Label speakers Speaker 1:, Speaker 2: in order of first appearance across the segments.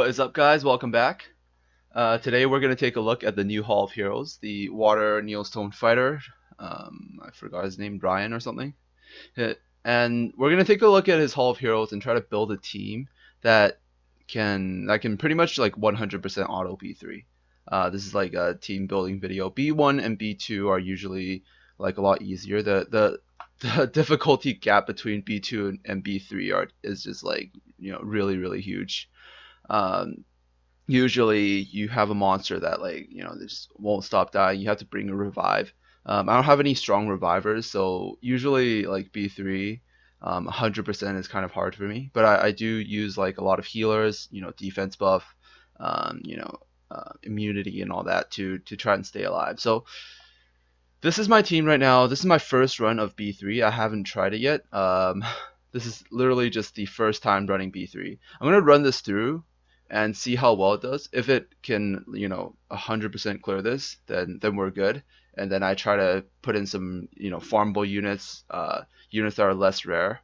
Speaker 1: What is up, guys? Welcome back. Today we're going to take a look at the new Hall of Heroes, the Water Neostone fighter. I forgot his name, Brian or something. And we're going to take a look at his Hall of Heroes and try to build a team that can pretty much like 100% auto B3. This is like a team building video. B1 and B2 are usually like a lot easier. The difficulty gap between B2 and B3 is just like really huge. Um, Usually you have a monster that they just won't stop dying. You have to bring a revive. I don't have any strong revivers, so usually like B3, 100% is kind of hard for me. But I do use like a lot of healers, defense buff, um, you know, immunity and all that to try and stay alive. So this is my team right now. This is my first run of B3. I haven't tried it yet. This is literally just the first time running B3. I'm gonna run this through and see how well it does. If it can, 100% clear this, then we're good. And then I try to put in some, farmable units, units that are less rare,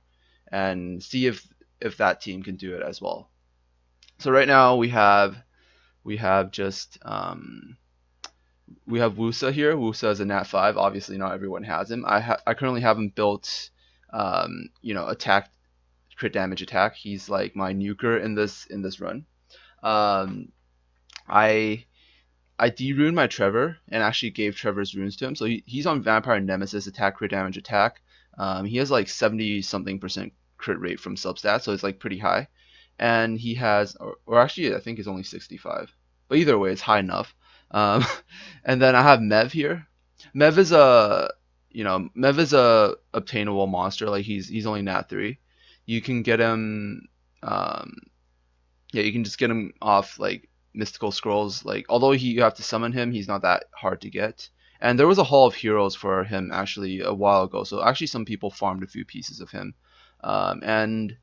Speaker 1: and see if that team can do it as well. So right now we have just we have Wusa here. Wusa is a Nat 5. Obviously, not everyone has him. I currently have him built, attack, crit damage attack. He's like my nuker in this run. Um, I I de-runed my Trevor and actually gave Trevor's runes to him. So he's on Vampire Nemesis attack, crit damage attack. He has like 70 something% crit rate from substats, so it's like pretty high. And he has, or actually I think it's only 65. But either way, it's high enough. Um, and then I have Mev here. Mev is a obtainable monster. Like he's only Nat 3. You can get him. Um, yeah, you can just get him off like mystical scrolls. Like although you have to summon him, he's not that hard to get. And there was a Hall of Heroes for him actually a while ago. So actually some people farmed a few pieces of him. And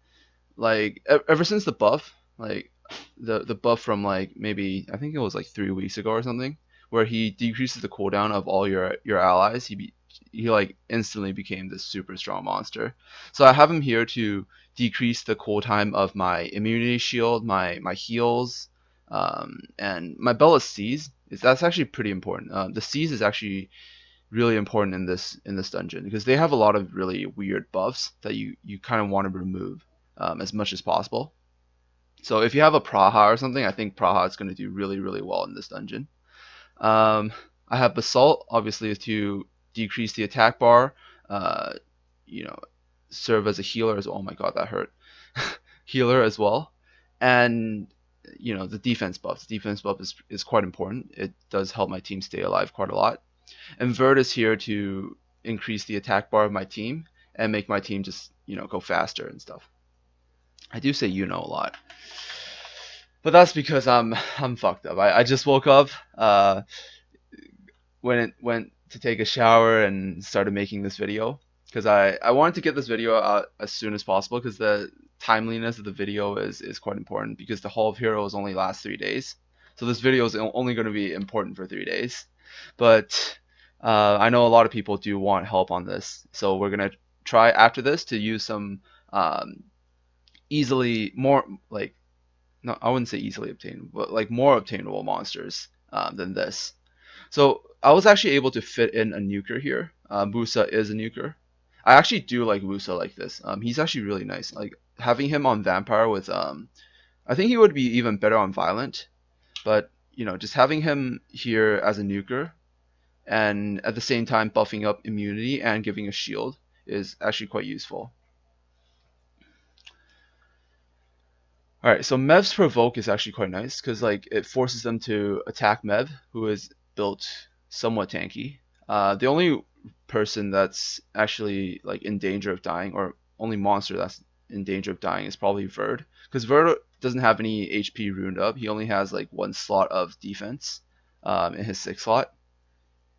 Speaker 1: like ever since the buff, like the buff from like maybe I think it was like 3 weeks ago or something, where he decreases the cooldown of all your allies, he like instantly became this super strong monster. So I have him here to decrease the cooltime of my immunity shield, my heals, and my Bella Seize. That's actually pretty important. The Seize is actually really important in this dungeon because they have a lot of really weird buffs that you kind of want to remove as much as possible. So if you have a Praha or something, I think Praha is going to do really well in this dungeon. Um, I have Basalt, obviously, to decrease the attack bar, uh, you know, serve as a healer as well. Oh my god, that hurt. Healer as well. And, the defense buff. The defense buff is quite important. It does help my team stay alive quite a lot. And Vert is here to increase the attack bar of my team and make my team just, go faster and stuff. I do say a lot. But that's because I'm fucked up. I just woke up, went to take a shower and started making this video because I wanted to get this video out as soon as possible because the timeliness of the video is quite important because the Hall of Heroes only lasts 3 days. So this video is only going to be important for 3 days. But I know a lot of people do want help on this. So we're going to try after this to use some easily more like no, I wouldn't say easily obtainable, but like more obtainable monsters than this. So I was actually able to fit in a nuker here. Wusa is a nuker. I actually do like Wusa like this. He's actually really nice. Like having him on Vampire with I think he would be even better on Violent, but just having him here as a nuker and at the same time buffing up immunity and giving a shield is actually quite useful. Alright, so Mev's Provoke is actually quite nice because like it forces them to attack Mev, who is built somewhat tanky. The only person that's actually like in danger of dying, or only monster that's in danger of dying, is probably Verd, because Verd doesn't have any HP ruined up. He only has like 1 slot of defense in his 6 slot,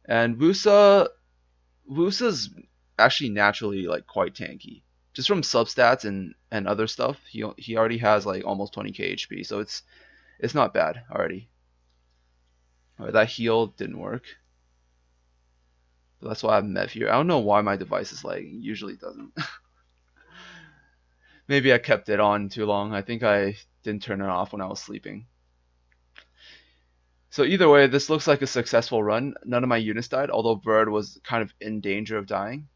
Speaker 1: and Wusa's actually naturally like quite tanky just from substats and other stuff. He already has like almost 20k HP, so it's not bad already. Alright, that heal didn't work. But that's why I have Mev here. I don't know why my device is lagging. Usually it doesn't. Maybe I kept it on too long. I think I didn't turn it off when I was sleeping. So either way, this looks like a successful run. None of my units died, although Bird was kind of in danger of dying.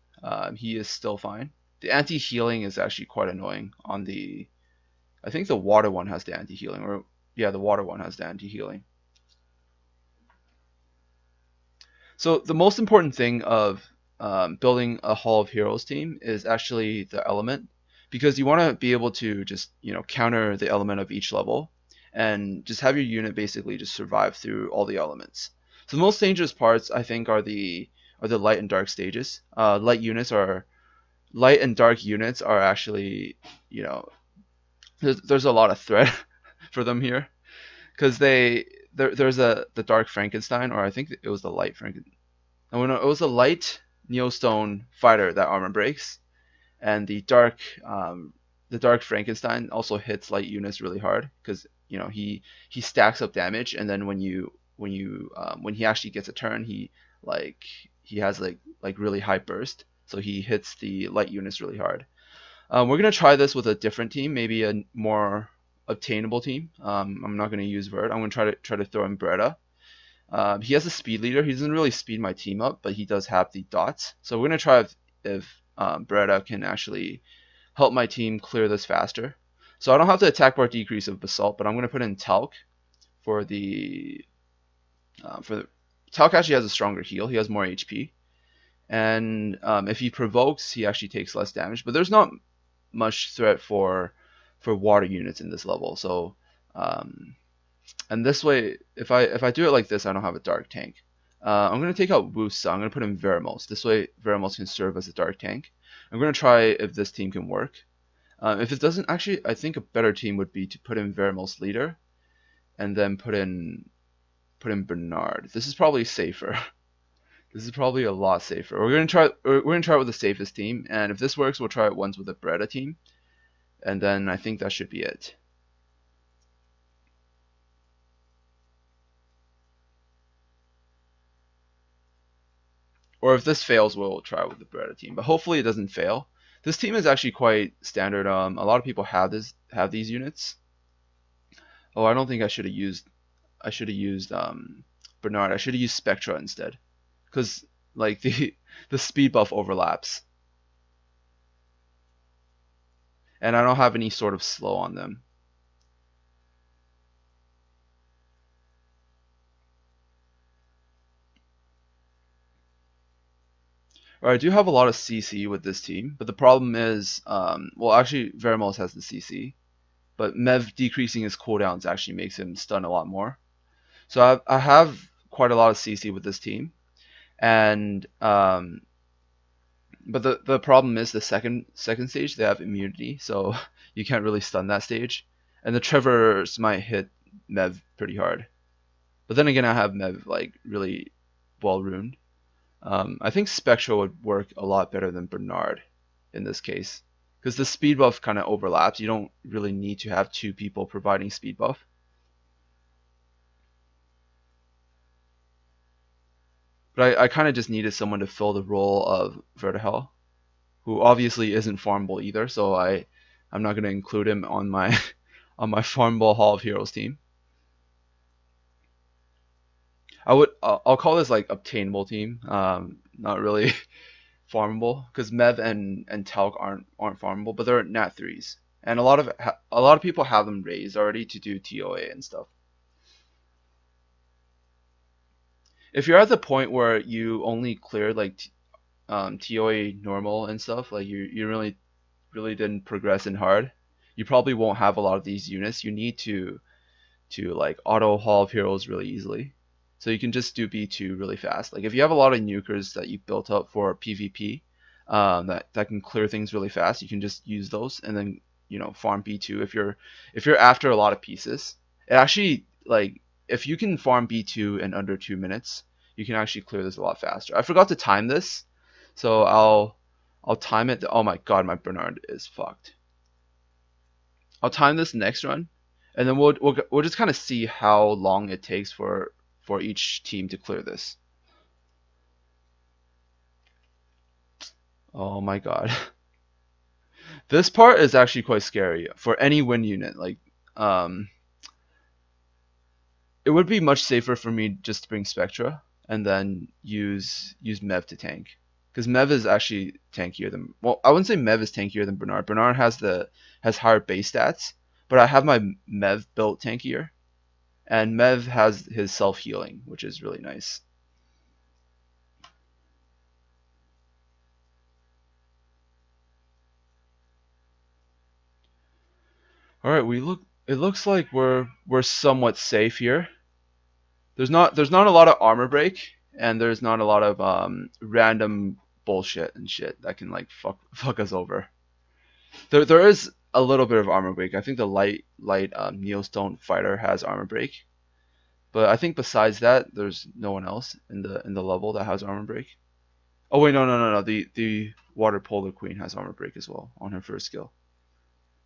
Speaker 1: He is still fine. The anti-healing is actually quite annoying on the... I think the water one has the anti-healing, or yeah, the water one has the anti-healing. So the most important thing of building a Hall of Heroes team is actually the element, because you want to be able to just counter the element of each level, and just have your unit basically just survive through all the elements. So the most dangerous parts I think are the light and dark stages. Light and dark units are actually there's a lot of threat for them here, because there's the dark Frankenstein, or I think it was the light Frankenstein. Oh no, it was a light Neostone fighter that armor breaks, and the dark Frankenstein also hits light units really hard, because he stacks up damage, and then when he actually gets a turn, he has really high burst, so he hits the light units really hard. We're gonna try this with a different team, maybe a more obtainable team. I'm not gonna use Vert. I'm gonna try to throw in Bretta. He has a speed leader. He doesn't really speed my team up, but he does have the dots. So we're gonna try if Bretta can actually help my team clear this faster. So I don't have the attack bar decrease of Basalt, but I'm gonna put in Talc for the Talc actually has a stronger heal. He has more HP, and if he provokes, he actually takes less damage. But there's not much threat for water units in this level. So and this way, if I do it like this, I don't have a dark tank. I'm going to take out Wusa. I'm going to put in Veramos. This way, Veramos can serve as a dark tank. I'm going to try if this team can work. If it doesn't, actually, I think a better team would be to put in Veramos leader, and then put in Bernard. This is probably safer. This is probably a lot safer. We're gonna try it with the safest team, and if this works, we'll try it once with a Bretta team, and then I think that should be it. Or if this fails, we'll try with the Beretta team. But hopefully it doesn't fail. This team is actually quite standard. A lot of people have these units. Oh, I don't think I should have used Bernard. I should have used Spectra instead, because like the speed buff overlaps, and I don't have any sort of slow on them. Or I do have a lot of CC with this team, but the problem is, well, actually, Veramos has the CC, but Mev decreasing his cooldowns actually makes him stun a lot more. So I have quite a lot of CC with this team, and but the problem is the second stage they have immunity, so you can't really stun that stage, and the Trevors might hit Mev pretty hard. But then again, I have Mev like really well ruined. I think Spectra would work a lot better than Bernard in this case, because the speed buff kind of overlaps. You don't really need to have two people providing speed buff. But I kind of just needed someone to fill the role of Vertihel, who obviously isn't farmable either, so I'm not going to include him on my on my farmable Hall of Heroes team. I'll call this like obtainable team, not really farmable, because Mev and Talc aren't farmable, but they're nat 3s, and a lot of people have them raised already to do TOA and stuff. If you're at the point where you only cleared like TOA normal and stuff, like you really didn't progress in hard, you probably won't have a lot of these units. You need to like auto Hall of Heroes really easily, so you can just do B2 really fast. Like if you have a lot of nukers that you built up for PvP, that can clear things really fast, you can just use those and then farm B2 if you're after a lot of pieces. It actually, like, if you can farm B2 in under 2 minutes, you can actually clear this a lot faster. I forgot to time this, so I'll time it. Oh my god, my Bernard is fucked. I'll time this next run, and then we'll just kind of see how long it takes for each team to clear this. Oh my god. This part is actually quite scary for any win unit. Like, um, it would be much safer for me just to bring Spectra and then use Mev to tank. Because Mev is actually tankier than, well, I wouldn't say Mev is tankier than Bernard. Bernard has higher base stats, but I have my Mev built tankier, and Mev has his self healing, which is really nice. All right, we look. It looks like we're somewhat safe here. There's not a lot of armor break, and there's not a lot of random bullshit and shit that can like fuck us over. There is a little bit of armor break. I think the light Neostone fighter has armor break, but I think besides that, there's no one else in the level that has armor break. Oh wait, no. The water polar queen has armor break as well on her first skill,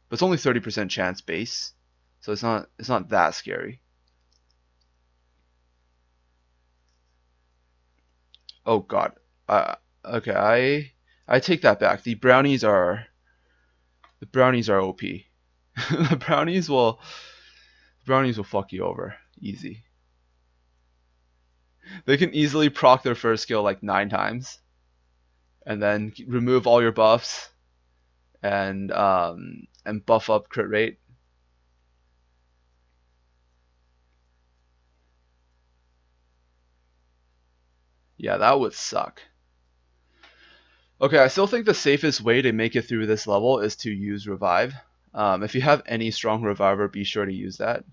Speaker 1: but it's only 30% chance base, so it's not that scary. Oh god. Okay, I take that back. The brownies are OP. the brownies will fuck you over easy. They can easily proc their first skill like 9 times, and then remove all your buffs and buff up crit rate. Yeah, that would suck. Okay, I still think the safest way to make it through this level is to use revive. If you have any strong reviver, be sure to use that.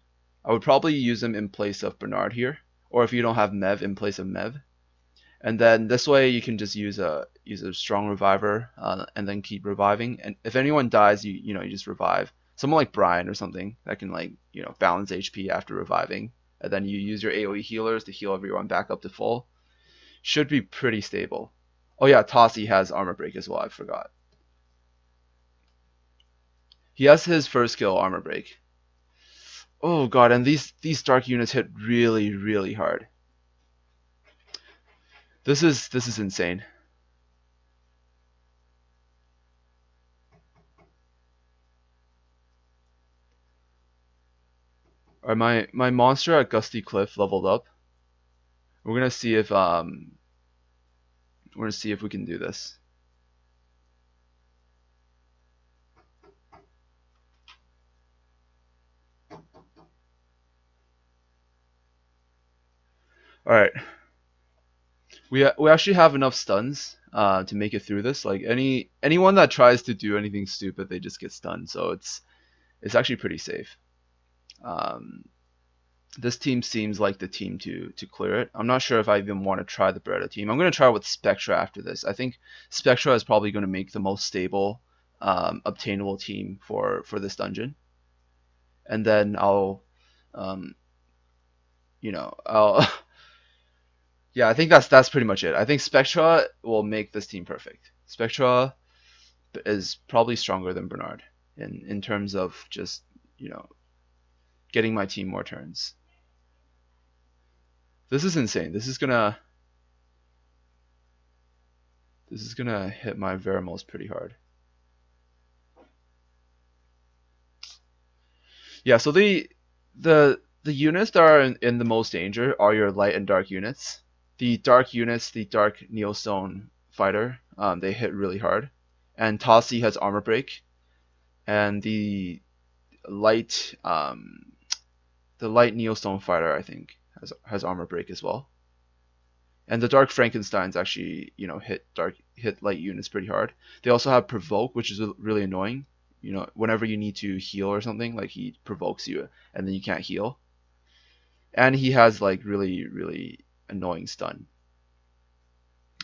Speaker 1: I would probably use him in place of Bernard here, or if you don't have Mev, in place of Mev. And then this way you can just use a strong reviver and then keep reviving. And if anyone dies, you just revive. Someone like Brian or something that can like balance HP after reviving, and then you use your AOE healers to heal everyone back up to full. Should be pretty stable. Oh yeah, Tossie has armor break as well. I forgot. He has his first skill armor break. Oh god, and these dark units hit really hard. This is insane. Alright, my monster at Gusty Cliff leveled up. We're gonna see if we can do this. All right, we actually have enough stuns to make it through this. Like anyone that tries to do anything stupid, they just get stunned. So it's actually pretty safe. Um, this team seems like the team to clear it. I'm not sure if I even want to try the Beretta team. I'm going to try with Spectra after this. I think Spectra is probably going to make the most stable obtainable team for this dungeon. And then um, I'll yeah, I think that's pretty much it. I think Spectra will make this team perfect. Spectra is probably stronger than Bernard in terms of just getting my team more turns. This is insane. This is gonna hit my Veramos pretty hard. Yeah, so the units that are in the most danger are your light and dark units. The dark units, the dark Neostone fighter, they hit really hard, and Tossie has armor break, and light the light Neostone fighter I think has armor break as well. And the Dark Frankensteins actually, hit light units pretty hard. They also have provoke, which is really annoying. Whenever you need to heal or something, like he provokes you, and then you can't heal. And he has like really annoying stun.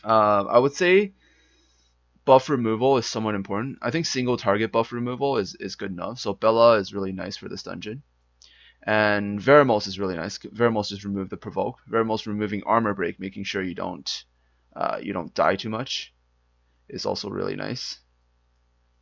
Speaker 1: I would say buff removal is somewhat important. I think single target buff removal is good enough. So Bella is really nice for this dungeon. And Veramos is really nice. Veramos just remove the provoke. Veramos removing armor break, making sure you don't die too much, is also really nice.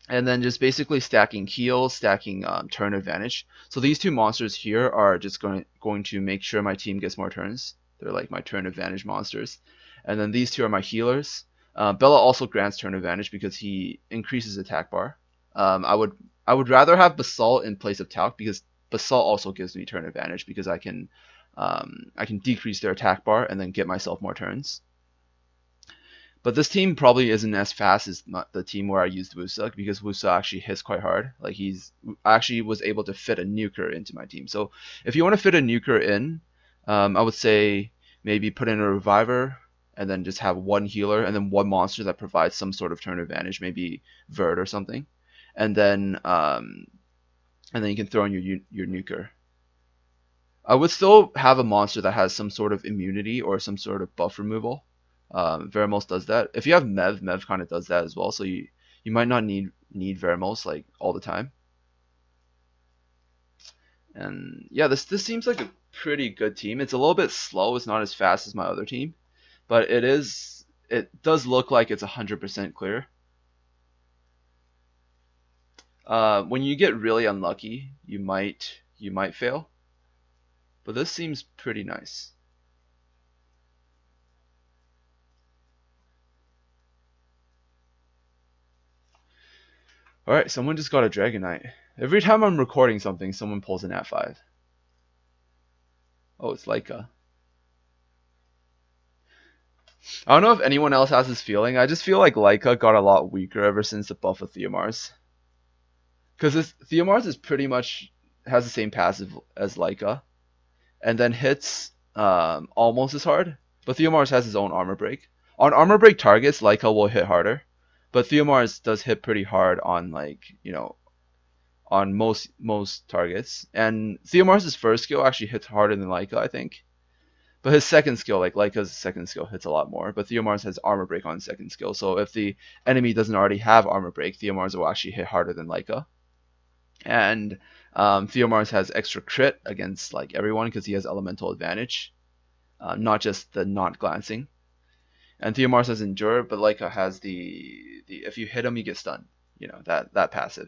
Speaker 1: And then just basically stacking heal, stacking turn advantage. So these two monsters here are just going to make sure my team gets more turns. They're like my turn advantage monsters. And then these two are my healers. Bella also grants turn advantage because he increases attack bar. I would rather have Basalt in place of Talc because Basalt also gives me turn advantage because I can decrease their attack bar and then get myself more turns. But this team probably isn't as fast as the team where I used Wusa, because Wusa actually hits quite hard. Like I actually was able to fit a nuker into my team. So if you want to fit a nuker in, I would say maybe put in a reviver and then just have one healer and then one monster that provides some sort of turn advantage, maybe Verd or something, and then you can throw in your nuker. I would still have a monster that has some sort of immunity or some sort of buff removal. Veramos does that. If you have Mev kind of does that as well. So you might not need Veramos like all the time. And yeah, this seems like a pretty good team. It's a little bit slow. It's not as fast as my other team, but it does look like it's 100% clear. When you get really unlucky, you might fail. But this seems pretty nice. Alright, someone just got a Dragonite. Every time I'm recording something, someone pulls an At5. Oh, it's Leica. I don't know if anyone else has this feeling. I just feel like Leica got a lot weaker ever since the buff of Theomars. Because Theomars is pretty much has the same passive as Leica, and then hits almost as hard. But Theomars has his own armor break. On armor break targets, Leica will hit harder, but Theomars does hit pretty hard on on most targets. And Theomars' first skill actually hits harder than Leica, I think. But his second skill, like Leica's second skill, hits a lot more. But Theomars has armor break on second skill, so if the enemy doesn't already have armor break, Theomars will actually hit harder than Leica. And Theomars has extra crit against like everyone because he has elemental advantage, not just the not glancing. And Theomars has endure, but Leica has the if you hit him, you get stunned. You know that passive.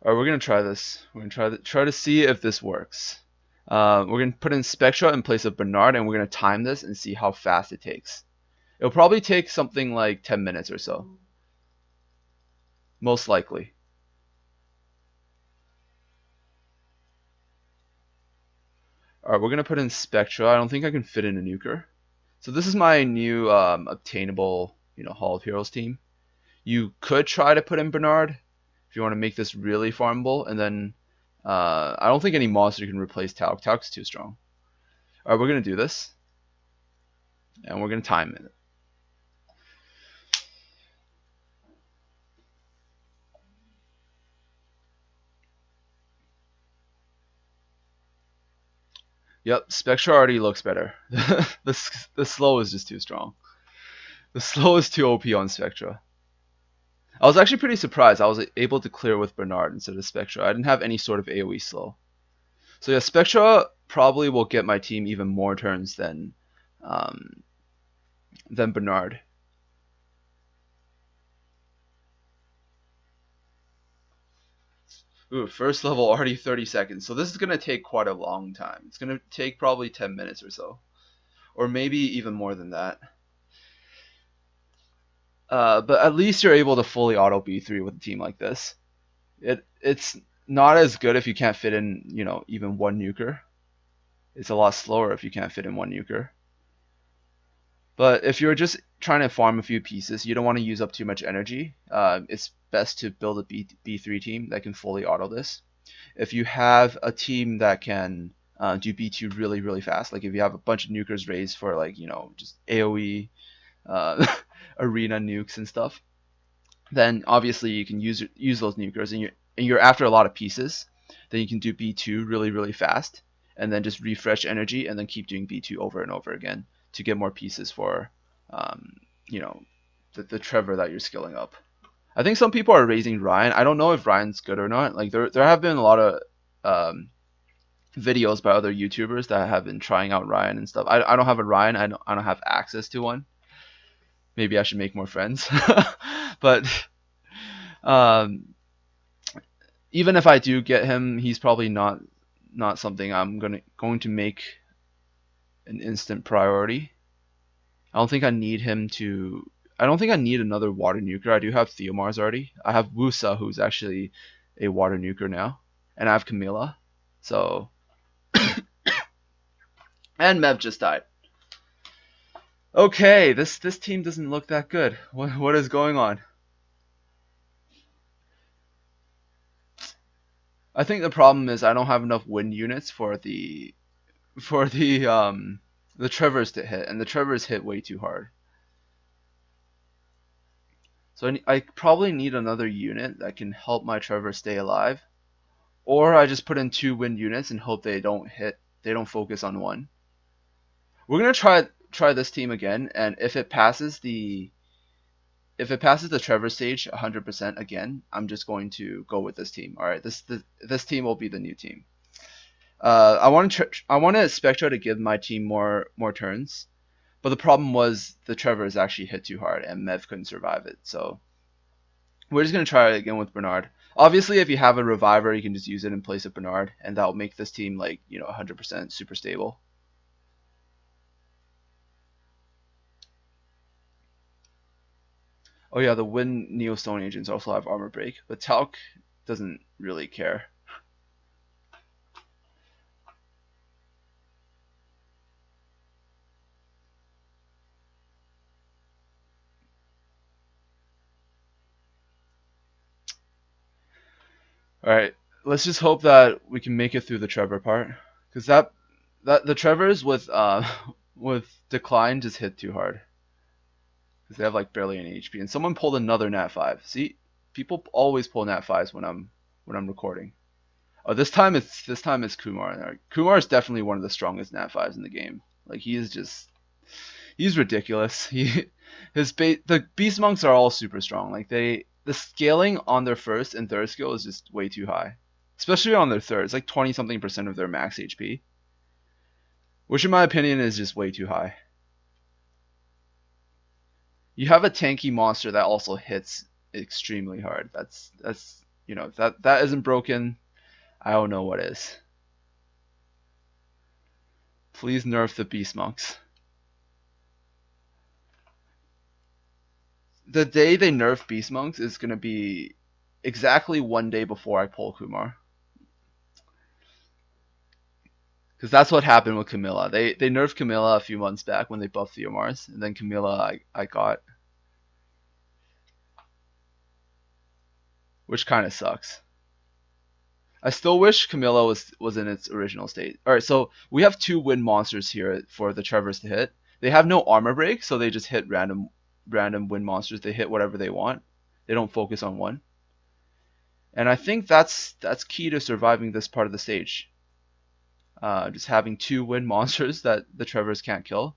Speaker 1: All right, we're gonna try this. We're gonna try to see if this works. We're gonna put in Spectra in place of Bernard, and we're gonna time this and see how fast it takes. It'll probably take something like 10 minutes or so, most likely. All right, we're gonna put in Spectra. I don't think I can fit in a nuker. So this is my new obtainable, Hall of Heroes team. You could try to put in Bernard if you want to make this really farmable, and then I don't think any monster can replace Tauk. Tauk's too strong. All right, we're gonna do this, and we're gonna time it. Yep, Spectra already looks better. The slow is just too strong. The slow is too OP on Spectra. I was actually pretty surprised. I was able to clear with Bernard instead of Spectra. I didn't have any sort of AoE slow. So yeah, Spectra probably will get my team even more turns than Bernard. Ooh, first level already 30 seconds. So this is going to take quite a long time. It's going to take probably 10 minutes or so. Or maybe even more than that. But at least you're able to fully auto B3 with a team like this. It's not as good if you can't fit in, even one nuker. It's a lot slower if you can't fit in one nuker. But if you're just trying to farm a few pieces, you don't want to use up too much energy. It's best to build a B3 team that can fully auto this. If you have a team that can do B2 really, really fast, like if you have a bunch of nukers raised for just AoE, arena nukes and stuff, then obviously you can use those nukers, and you're after a lot of pieces. Then you can do B2 really, really fast, and then just refresh energy, and then keep doing B2 over and over again to get more pieces for, the Trevor that you're skilling up. I think some people are raising Ryan. I don't know if Ryan's good or not. Like there have been a lot of videos by other YouTubers that have been trying out Ryan and stuff. I don't have a Ryan. I don't have access to one. Maybe I should make more friends. But even if I do get him, he's probably not something I'm going to make an instant priority. I don't think I need him to. I don't think I need another water nuker. I do have Theomars already. I have Wusa, who's actually a water nuker now, and I have Camilla. So, and Mev just died. Okay, this team doesn't look that good. What is going on? I think the problem is I don't have enough wind units for the Trevors to hit, and the Trevors hit way too hard. So I probably need another unit that can help my Trevor stay alive, or I just put in 2 wind units and hope they don't focus on one. We're gonna try this team again, and if it passes the Trevor stage 100% again, I'm just going to go with this team. All right, this team will be the new team. I wanted Spectra to give my team more turns, but the problem was the Trevors actually hit too hard and Mev couldn't survive it. So we're just gonna try it again with Bernard. Obviously, if you have a reviver, you can just use it in place of Bernard, and that'll make this team 100% super stable. Oh yeah, the Wind Neostone agents also have armor break, but Talc doesn't really care. All right, let's just hope that we can make it through the Trevor part, because that the Trevors with with decline just hit too hard, because they have like barely any HP. And someone pulled another Nat 5. See, people always pull Nat 5s when I'm recording. Oh, this time it's Kumar. Kumar is definitely one of the strongest Nat 5s in the game. Like he's ridiculous. The Beast Monks are all super strong. Like the scaling on their first and third skill is just way too high. Especially on their third. It's like 20 something percent of their max HP. Which in my opinion is just way too high. You have a tanky monster that also hits extremely hard. That's that isn't broken. I don't know what is. Please nerf the Beast Monks. The day they nerf Beast Monks is going to be exactly 1 day before I pull Kumar. Because that's what happened with Camilla. They nerfed Camilla a few months back when they buffed Theomars, and then Camilla I got. Which kind of sucks. I still wish Camilla was in its original state. Alright, so we have 2 wind monsters here for the Trevors to hit. They have no armor break, so they just hit random wind monsters. They hit whatever they want. They don't focus on one. And I think that's key to surviving this part of the stage. Just having 2 wind monsters that the Trevors can't kill.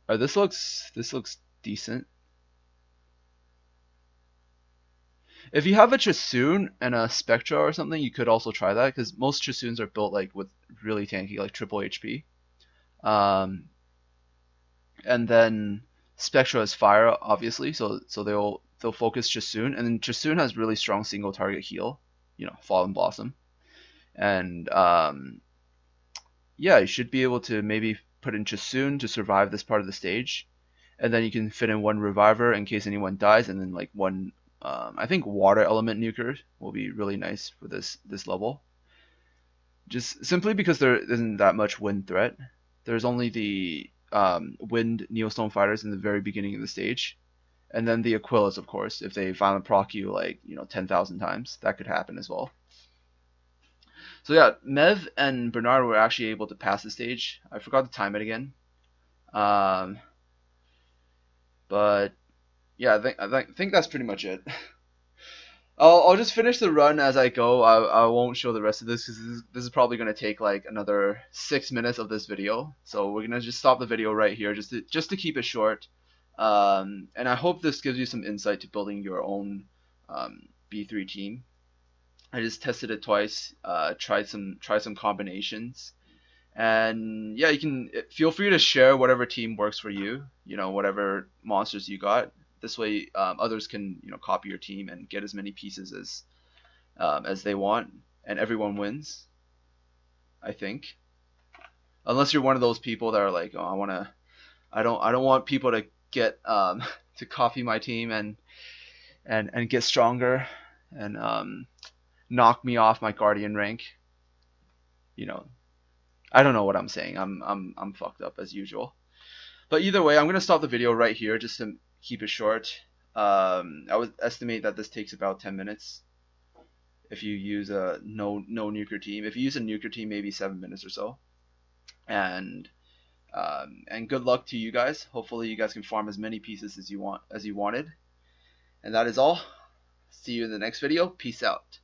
Speaker 1: This looks decent. If you have a Chasoon and a Spectra or something, you could also try that, because most Chasoons are built like with really tanky, like triple HP. And then Spectra is fire, obviously, so they'll focus Chasoon, and then Chasoon has really strong single target heal, Fallen Blossom, and yeah, you should be able to maybe put in Chasoon to survive this part of the stage, and then you can fit in 1 reviver in case anyone dies, and then like 1. I think water element nuker will be really nice for this level. Just simply because there isn't that much wind threat. There's only the wind Neostone fighters in the very beginning of the stage, and then the Aquillas, of course. If they violent proc you 10,000 times, that could happen as well. So yeah, Mev and Bernard were actually able to pass the stage. I forgot to time it again, but yeah, I think that's pretty much it. I'll just finish the run as I go. I won't show the rest of this, because this is probably going to take like another 6 minutes of this video. So we're gonna just stop the video right here, just to keep it short. And I hope this gives you some insight to building your own B3 team. I just tested it twice, tried some combinations, and yeah, you can feel free to share whatever team works for you. Whatever monsters you got. This way, others can copy your team and get as many pieces as they want, and everyone wins. I think, unless you're one of those people that are like, oh, I don't want people to get to copy my team and get stronger and knock me off my guardian rank. You know, I don't know what I'm saying. I'm fucked up as usual. But either way, I'm gonna stop the video right here just to keep it short. I would estimate that this takes about 10 minutes if you use a no nuker team. If you use a nuker team, maybe 7 minutes or so. And good luck to you guys. Hopefully, you guys can farm as many pieces as you wanted. And that is all. See you in the next video. Peace out.